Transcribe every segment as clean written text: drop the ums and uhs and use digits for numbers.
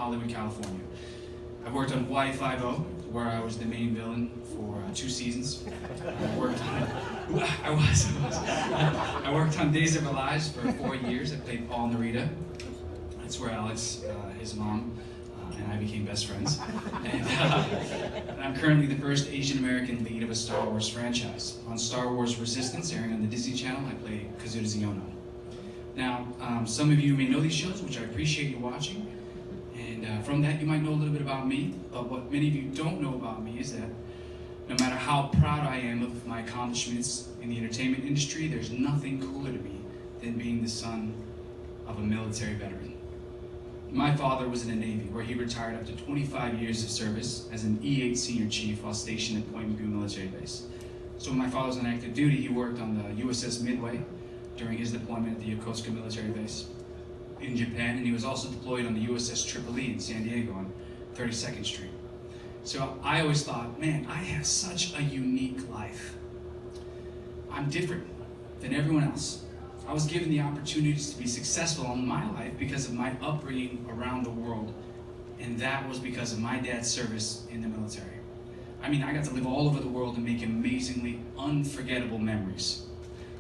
Hollywood, California. I worked on Hawaii Five-0, where I was the main villain for 2 seasons. I worked on Days of Our Lives for 4 years. I played Paul Narita. That's where Alex, his mom, and I became best friends. And I'm currently the first Asian American lead of a Star Wars franchise. On Star Wars Resistance, airing on the Disney Channel, I play Kazuda Xiono. Now, some of you may know these shows, which I appreciate you watching. And from that, you might know a little bit about me. But what many of you don't know about me is that no matter how proud I am of my accomplishments in the entertainment industry, there's nothing cooler to me than being the son of a military veteran. My father was in the Navy, where he retired after 25 years of service as an E-8 senior chief while stationed at Point Mugu military base. So when my father was on active duty, he worked on the USS Midway during his deployment at the Yokosuka military base in Japan, and he was also deployed on the USS Tripoli in San Diego on 32nd Street. So I always thought, man, I have such a unique life. I'm different than everyone else. I was given the opportunities to be successful in my life because of my upbringing around the world, and that was because of my dad's service in the military. I mean, I got to live all over the world and make amazingly unforgettable memories.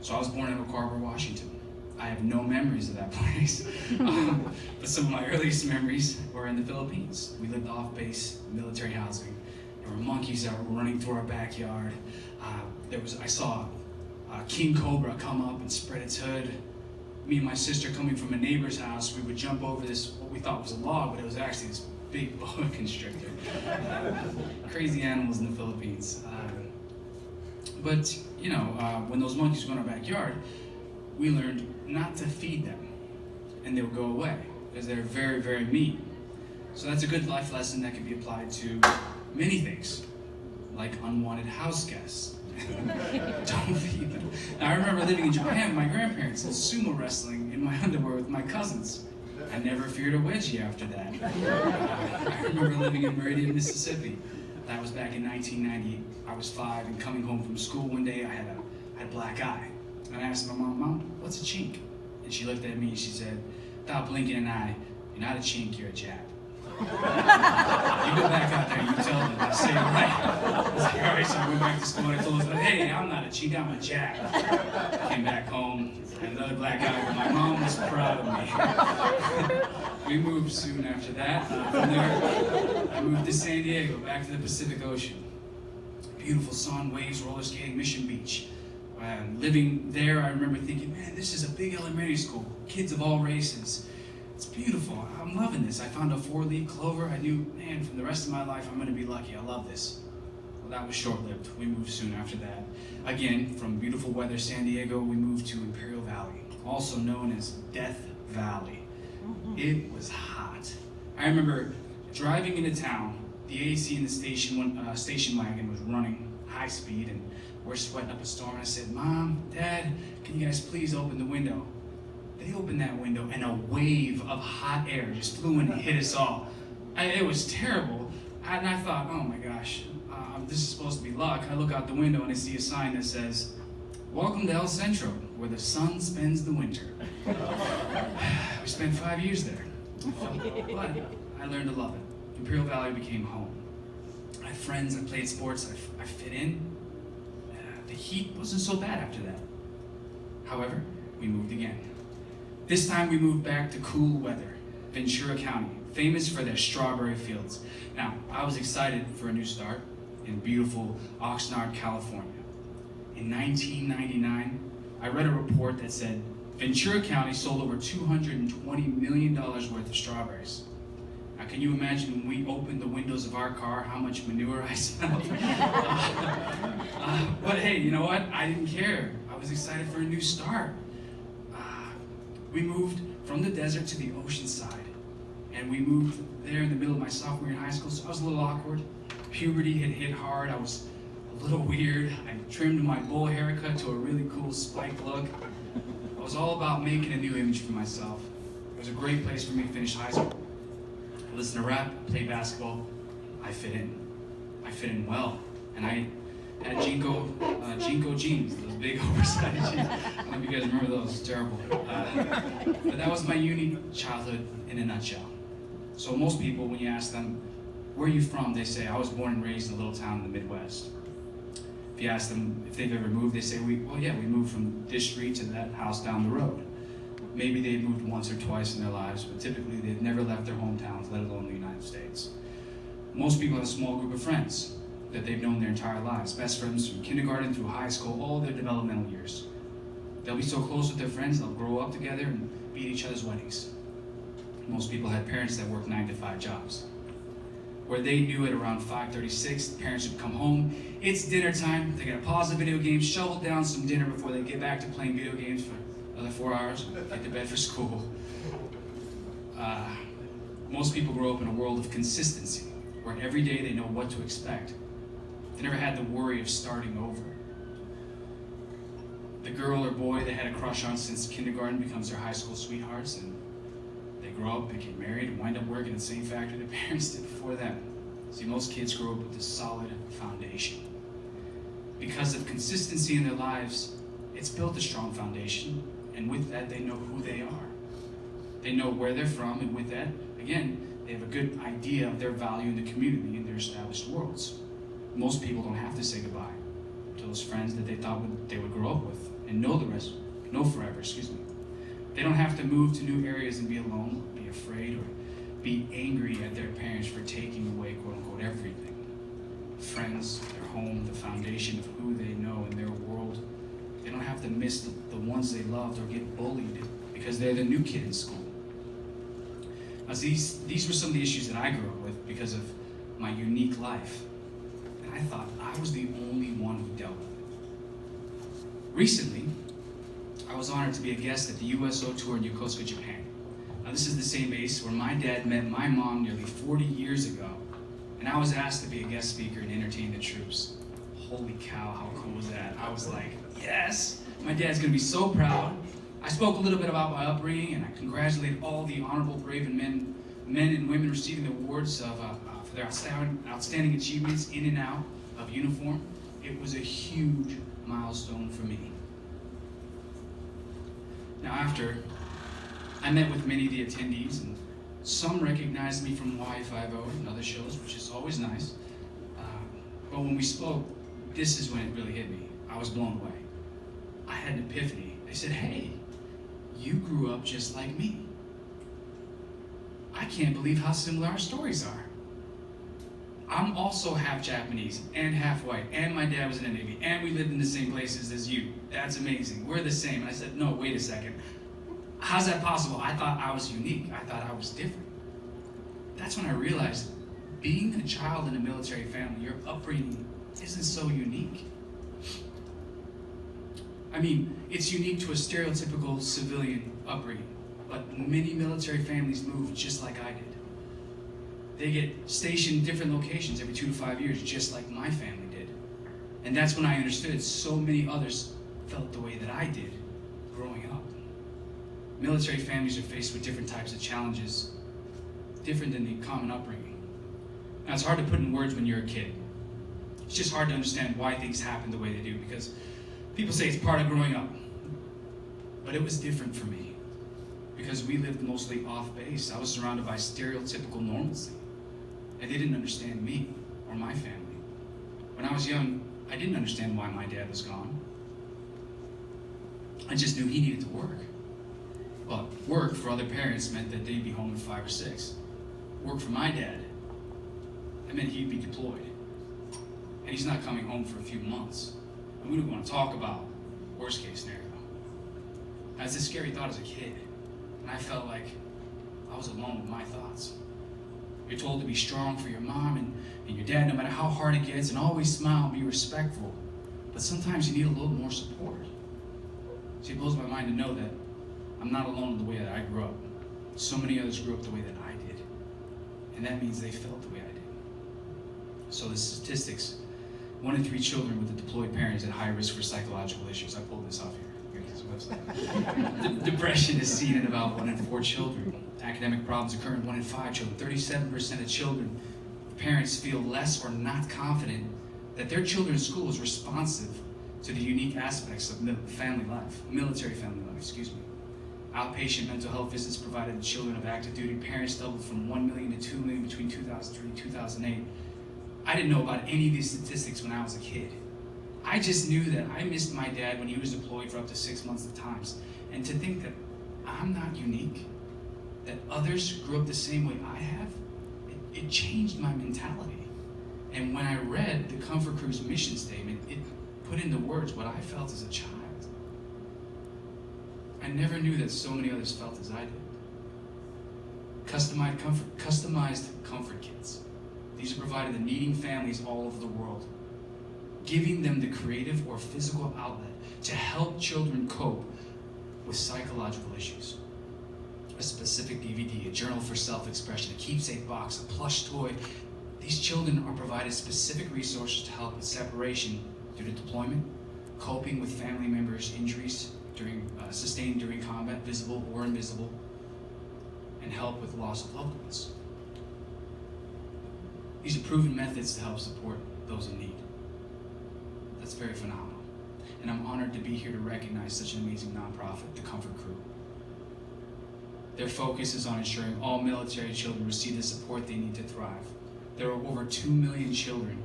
So I was born in Oak Harbor, Washington. I have no memories of that place, but some of my earliest memories were in the Philippines. We lived off-base military housing. There were monkeys that were running through our backyard. I saw King Cobra come up and spread its hood. Me and my sister, coming from a neighbor's house, we would jump over this, what we thought was a log, but it was actually this big boa constrictor. Crazy animals in the Philippines. But, you know, when those monkeys were in our backyard, we learned not to feed them, and they would go away, because they're very, very mean. So that's a good life lesson that can be applied to many things, like unwanted house guests. Don't feed them. Now, I remember living in Japan with my grandparents and sumo wrestling in my underwear with my cousins. I never feared a wedgie after that. I remember living in Meridian, Mississippi. That was back in 1990. I was 5, and coming home from school one day, I had a black eye. And I asked my mom, what's a chink? And she looked at me and she said, without blinking an eye, you're not a chink, you're a Jap. You go back out there, you tell them, I say it right. I was like, all right, so I went back to school and I told them, hey, I'm not a chink, I'm a Jap. I came back home, had another black eye, but my mom was proud of me. We moved soon after that. From there, I moved to San Diego, back to the Pacific Ocean. Beautiful sun, waves, roller skating, Mission Beach. Living there, I remember thinking, man, this is a big elementary school, kids of all races. It's beautiful. I'm loving this. I found a 4-leaf clover. I knew, man, for the rest of my life, I'm going to be lucky. I love this. Well, that was short-lived. We moved soon after that. Again, from beautiful weather San Diego, we moved to Imperial Valley, also known as Death Valley. It was hot. I remember driving into town. The AC in the station wagon was running high speed, and we're sweating up a storm. I said, Mom, Dad, can you guys please open the window? They opened that window, and a wave of hot air just flew in and hit us all. It was terrible. And I thought, oh my gosh, this is supposed to be luck. I look out the window and I see a sign that says, welcome to El Centro, where the sun spends the winter. We spent 5 years there. But I learned to love it. Imperial Valley became home. I had friends, I played sports, I fit in. The heat wasn't so bad after that. However, we moved again. This time we moved back to cool weather, Ventura County, famous for their strawberry fields. Now, I was excited for a new start in beautiful Oxnard, California. In 1999, I read a report that said Ventura County sold over $220 million worth of strawberries. Now, can you imagine when we opened the windows of our car how much manure I smelled? But hey, you know what? I didn't care. I was excited for a new start. We moved from the desert to the ocean side, and we moved there in the middle of my sophomore year in high school, so I was a little awkward. Puberty had hit hard. I was a little weird. I trimmed my bowl haircut to a really cool spike look. I was all about making a new image for myself. It was a great place for me to finish high school. I listened to rap, play basketball. I fit in. I fit in well, and I had Jinko jeans, those big oversized jeans. I don't know if you guys remember those, terrible. But that was my uni childhood in a nutshell. So most people, when you ask them, where are you from? They say, I was born and raised in a little town in the Midwest. If you ask them if they've ever moved, they say, we moved from this street to that house down the road. Maybe they've moved once or twice in their lives, but typically they've never left their hometowns, let alone the United States. Most people have a small group of friends that they've known their entire lives, best friends from kindergarten through high school, all their developmental years. They'll be so close with their friends, they'll grow up together and be at each other's weddings. Most people had parents that worked 9-to-5 jobs, where they knew at around 5:36, the parents would come home, it's dinner time, they're gonna pause the video game, shovel down some dinner before they get back to playing video games for another 4 hours, get to bed for school. Most people grow up in a world of consistency, where every day they know what to expect. They never had the worry of starting over. The girl or boy they had a crush on since kindergarten becomes their high school sweethearts, and they grow up, they get married, and wind up working in the same factory their parents did before them. See, most kids grow up with this solid foundation. Because of consistency in their lives, it's built a strong foundation, and with that, they know who they are. They know where they're from, and with that, again, they have a good idea of their value in the community and their established worlds. Most people don't have to say goodbye to those friends that they thought they would grow up with and know forever. They don't have to move to new areas and be alone, be afraid, or be angry at their parents for taking away, quote unquote, everything. Friends, their home, the foundation of who they know in their world. They don't have to miss the ones they loved or get bullied because they're the new kid in school. Now, these were some of the issues that I grew up with because of my unique life. And I thought I was the only one who dealt with it. Recently, I was honored to be a guest at the USO tour in Yokosuka, Japan. Now, this is the same base where my dad met my mom nearly 40 years ago, and I was asked to be a guest speaker and entertain the troops. Holy cow, how cool was that? I was like, yes, my dad's gonna be so proud. I spoke a little bit about my upbringing, and I congratulated all the honorable, brave men and women receiving the awards for their outstanding achievements in and out of uniform. It was a huge milestone for me. Now after, I met with many of the attendees, and some recognized me from Y50 and other shows, which is always nice. But when we spoke, this is when it really hit me. I was blown away. I had an epiphany. They said, hey, you grew up just like me. I can't believe how similar our stories are. I'm also half Japanese and half white, and my dad was in the Navy, and we lived in the same places as you. That's amazing. We're the same. And I said, no, wait a second. How's that possible? I thought I was unique. I thought I was different. That's when I realized being a child in a military family, your upbringing isn't so unique. I mean, it's unique to a stereotypical civilian upbringing, but many military families move just like I did. They get stationed in different locations every 2 to 5 years, just like my family did. And that's when I understood so many others felt the way that I did growing up. Military families are faced with different types of challenges, different than the common upbringing. Now, it's hard to put in words when you're a kid. It's just hard to understand why things happen the way they do, because people say it's part of growing up. But it was different for me, because we lived mostly off base. I was surrounded by stereotypical normalcy, and they didn't understand me or my family. When I was young, I didn't understand why my dad was gone. I just knew he needed to work. But work for other parents meant that they'd be home at 5 or 6. Work for my dad, that meant he'd be deployed. And he's not coming home for a few months. And we don't want to talk about worst case scenario. That's a scary thought as a kid. And I felt like I was alone with my thoughts. You're told to be strong for your mom and your dad, no matter how hard it gets, and always smile and be respectful. But sometimes you need a little more support. See, it blows my mind to know that I'm not alone in the way that I grew up. So many others grew up the way that I did. And that means they felt the way I did. So the statistics, 1 in 3 children with a deployed parent is at high risk for psychological issues. I pulled this off here. Here's the website. Depression is seen in about 1 in 4 children. Academic problems occur in 1 in 5 children. 37% of children, parents feel less or not confident that their children's school is responsive to the unique aspects of family life, military family life, Outpatient mental health visits provided to children of active duty parents doubled from 1 million to 2 million between 2003 and 2008. I didn't know about any of these statistics when I was a kid. I just knew that I missed my dad when he was deployed for up to 6 months at times. And to think that I'm not unique, that others grew up the same way I have, it changed my mentality. And when I read the Comfort Crew's mission statement, it put into words what I felt as a child. I never knew that so many others felt as I did. Customized comfort kits. These are provided to needing families all over the world, giving them the creative or physical outlet to help children cope with psychological issues. A specific DVD, a journal for self-expression, a keepsake box, a plush toy. These children are provided specific resources to help with separation due to deployment, coping with family members' injuries sustained during combat, visible or invisible, and help with loss of loved ones. These are proven methods to help support those in need. That's very phenomenal. And I'm honored to be here to recognize such an amazing nonprofit, the Comfort Crew. Their focus is on ensuring all military children receive the support they need to thrive. There are over 2 million children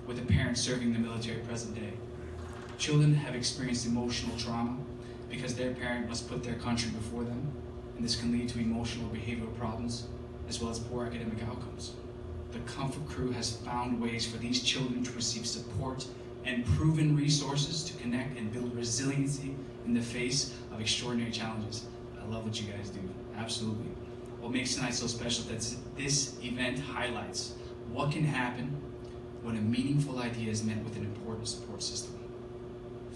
with a parent serving the military present day. Children have experienced emotional trauma because their parent must put their country before them, and this can lead to emotional or behavioral problems, as well as poor academic outcomes. The Comfort Crew has found ways for these children to receive support and proven resources to connect and build resiliency in the face of extraordinary challenges. I love what you guys do, absolutely. What makes tonight so special is that this event highlights what can happen when a meaningful idea is met with an important support system.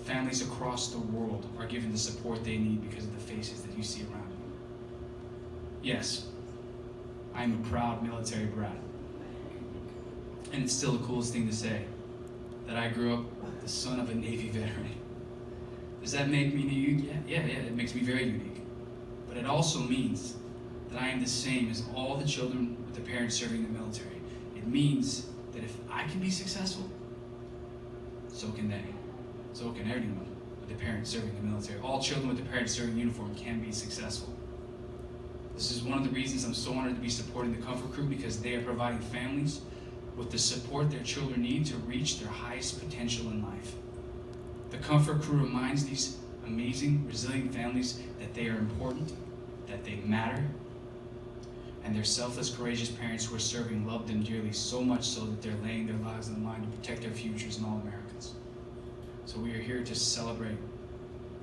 Families across the world are given the support they need because of the faces that you see around you. Yes, I'm a proud military brat. And it's still the coolest thing to say, that I grew up the son of a Navy veteran. Does that make me unique? Yeah, it makes me very unique. But it also means that I am the same as all the children with the parents serving the military. It means that if I can be successful, so can they. So can everyone with the parents serving the military. All children with the parents serving uniform can be successful. This is one of the reasons I'm so honored to be supporting the Comfort Crew, because they are providing families with the support their children need to reach their highest potential in life. The Comfort Crew reminds these amazing, resilient families that they are important, that they matter, and their selfless, courageous parents who are serving love them dearly, so much so that they're laying their lives on the line to protect their futures and all Americans. So we are here to celebrate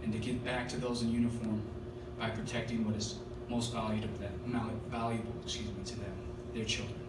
and to give back to those in uniform by protecting what is most valuable to them, their children.